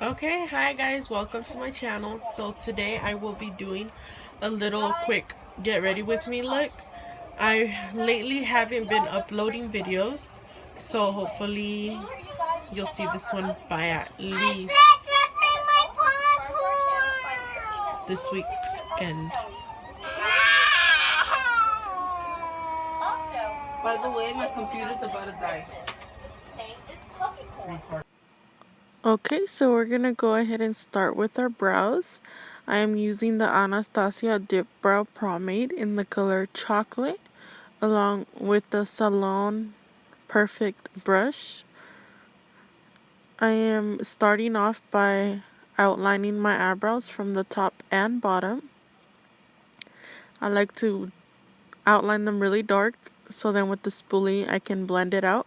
Okay, hi guys, welcome to my channel. So today I will be doing a little quick get ready with me look. I lately haven't been uploading videos, so hopefully you'll see this one by at least this weekend. By the way, my computer's about to die. Okay, so we're gonna go ahead and start with our brows. I am using the Anastasia Dip Brow Pomade in the color Chocolate, along with the Salon Perfect brush. I am starting off by outlining my eyebrows from the top and bottom. I like to outline them really dark so then with the spoolie I can blend it out.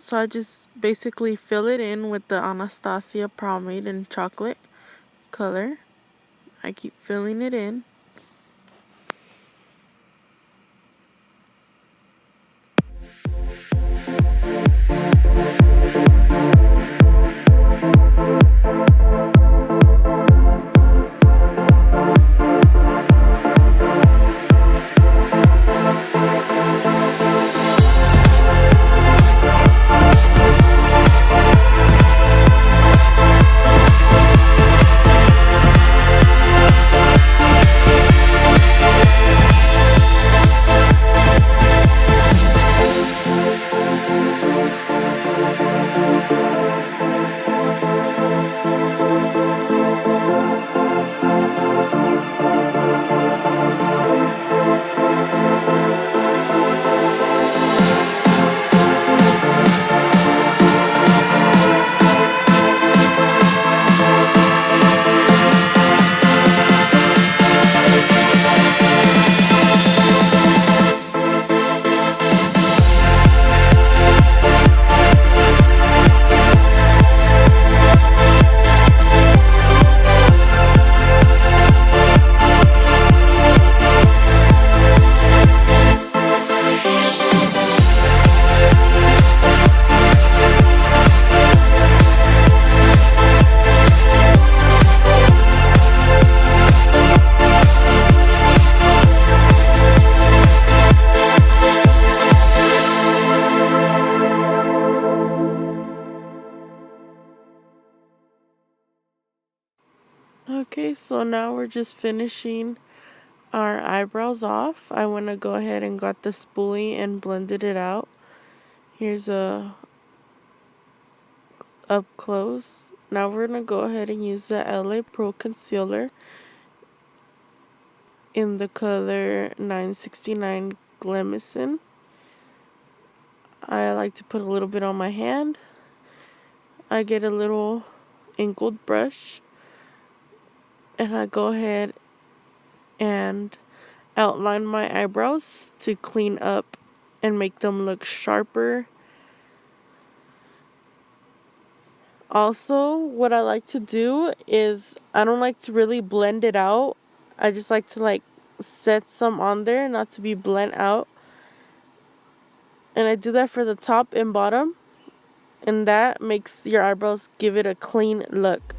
So I just basically fill it in with the Anastasia pomade in chocolate color. I keep filling it in. Okay, so now we're just finishing our eyebrows off. I want to go ahead and got the spoolie and blended it out. Here's a up close. Now we're going to go ahead and use the LA Pro Concealer in the color 969 Glamison. I like to put a little bit on my hand. I get a little angled brush and I go ahead and outline my eyebrows to clean up and make them look sharper. Also, what I like to do is I don't like to really blend it out. I just like to set some on there, not to be blent out. And I do that for the top and bottom. And that makes your eyebrows give it a clean look.